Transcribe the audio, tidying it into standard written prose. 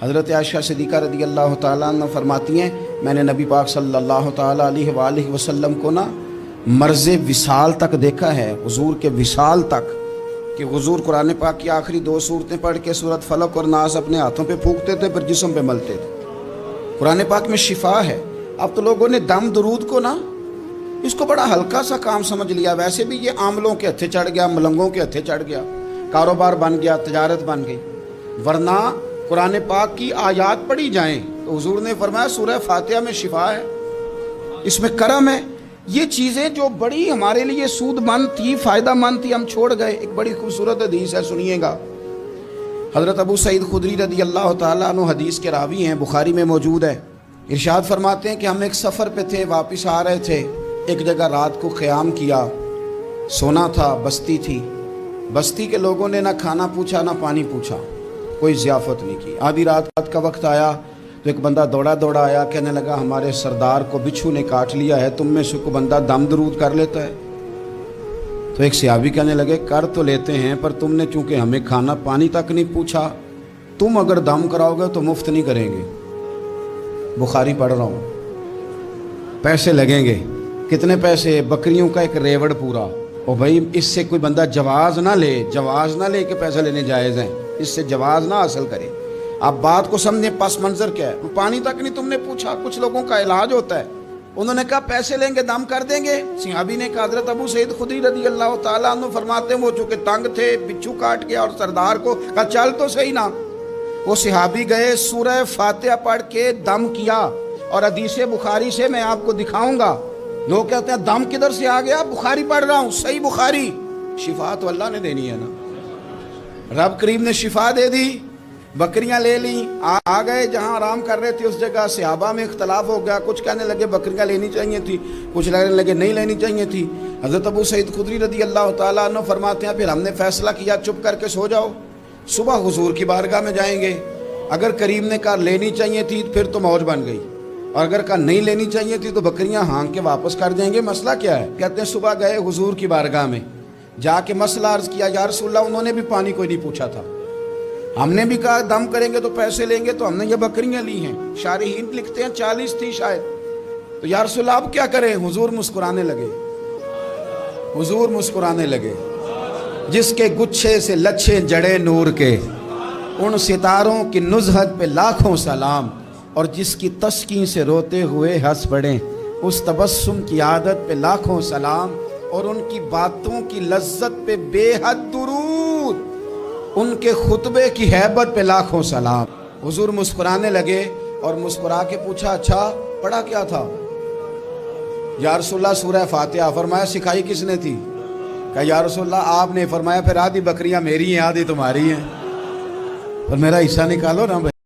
حضرت عائشہ صدیقہ رضی اللہ تعالیٰ عنہ فرماتی ہیں میں نے نبی پاک صلی اللہ تعالیٰ علیہ وآلہ وسلم کو مرز وصال تک دیکھا ہے، حضور کے وصال تک، کہ حضور قرآن پاک کی آخری 2 سورتیں پڑھ کے سورت فلق اور ناس اپنے ہاتھوں پہ پھونکتے تھے، پھر جسم پہ ملتے تھے۔ قرآن پاک میں شفا ہے۔ اب تو لوگوں نے دم درود کو اس کو بڑا ہلکا سا کام سمجھ لیا۔ ویسے بھی یہ عاملوں کے ہتھے چڑھ گیا، ملنگوں کے ہتھے چڑھ گیا، کاروبار بن گیا، تجارت بن گئی۔ ورنہ قرآن پاک کی آیات پڑھی جائیں تو حضور نے فرمایا سورہ فاتحہ میں شفا ہے، اس میں کرم ہے۔ یہ چیزیں جو بڑی ہمارے لیے سود مند تھی، فائدہ مند تھی، ہم چھوڑ گئے۔ ایک بڑی خوبصورت حدیث ہے، سنیے گا۔ حضرت ابو سعید خدری رضی اللہ تعالیٰ عنہ حدیث کے راوی ہیں، بخاری میں موجود ہے۔ ارشاد فرماتے ہیں کہ ہم ایک سفر پہ تھے، واپس آ رہے تھے، ایک جگہ رات کو قیام کیا، سونا تھا، بستی تھی۔ بستی کے لوگوں نے نہ کھانا پوچھا نہ پانی پوچھا، کوئی ضیافت نہیں کی۔ آدھی رات کا وقت آیا تو ایک بندہ دوڑا آیا، کہنے لگا ہمارے سردار کو بچھو نے کاٹ لیا ہے، تم میں سے کوئی بندہ دم درود کر لیتا ہے؟ تو ایک صحابی کہنے لگے کر تو لیتے ہیں، پر تم نے چونکہ ہمیں کھانا پانی تک نہیں پوچھا، تم اگر دم کراؤ گے تو مفت نہیں کریں گے۔ بخاری پڑھ رہا ہوں، پیسے لگیں گے۔ کتنے پیسے؟ بکریوں کا ایک ریوڑ پورا۔ اور بھائی اس سے کوئی بندہ جواز نہ لے کہ پیسہ لینے جائز ہیں، اس سے جواز نہ حاصل کرے۔ آپ بات کو سمجھیں، پس منظر کیا ہے؟ پانی تک نہیں تم نے پوچھا۔ کچھ لوگوں کا علاج ہوتا ہے، انہوں نے کہا پیسے لیں گے دم کر دیں گے۔ صحابی نے کہا حضرت ابو سعید خدری رضی اللہ تعالیٰ عنہ فرماتے ہیں وہ چونکہ تنگ تھے، بچھو کاٹ گیا، اور سردار کو کہا چل تو صحیح نا۔ وہ صحابی گئے، سورہ فاتحہ پڑھ کے دم کیا، اور حدیث بخاری سے میں آپ کو دکھاؤں گا۔ لوگ کہتے ہیں دم کدھر سے آ گیا؟ بخاری پڑھ رہا ہوں، صحیح بخاری۔ شفا تو اللہ نے دینی ہے نا، رب کریم نے شفا دے دی۔ بکریاں لے لیں، آ گئے جہاں آرام کر رہے تھے اس جگہ۔ صحابہ میں اختلاف ہو گیا، کچھ کہنے لگے بکریاں لینی چاہیے تھی، کچھ کہنے لگے نہیں لینی چاہیے تھی۔ حضرت ابو سعید خدری رضی اللہ تعالیٰ عنہ فرماتے ہیں پھر ہم نے فیصلہ کیا چپ کر کے سو جاؤ، صبح حضور کی بارگاہ میں جائیں گے۔ اگر کریم نے کہا لینی چاہیے تھی پھر تو موج بن گئی، اور اگر کہا نہیں لینی چاہیے تھی تو بکریاں ہانک کے واپس کر دیں گے۔ مسئلہ کیا ہے؟ کہتے ہیں صبح گئے حضور کی بارگاہ میں، جا کے مسئلہ عرض کیا، یا رسول اللہ انہوں نے بھی پانی کوئی نہیں پوچھا تھا، ہم نے بھی کہا دم کریں گے تو پیسے لیں گے، تو ہم نے یہ بکریاں لی ہیں۔ شارحین لکھتے ہیں 40 تھی شاید۔ تو یا رسول اللہ اب کیا کریں؟ حضور مسکرانے لگے۔ جس کے گچھے سے لچھے جڑے نور کے، ان ستاروں کی نزہت پہ لاکھوں سلام، اور جس کی تسکین سے روتے ہوئے ہنس پڑیں، اس تبسم کی عادت پہ لاکھوں سلام، اور ان کی باتوں کی لذت پہ بے حد درود، ان کے خطبے کی ہیبت پہ لاکھوں سلام۔ حضور مسکرانے لگے، اور مسکرا کے پوچھا اچھا پڑھا کیا تھا؟ یا رسول اللہ سورہ فاتحہ۔ فرمایا سکھائی کس نے تھی؟ کہا یا رسول اللہ آپ نے۔ فرمایا پھر آدھی بکریاں میری ہیں آدھی تمہاری ہیں، پر میرا حصہ نکالو نا بھائی۔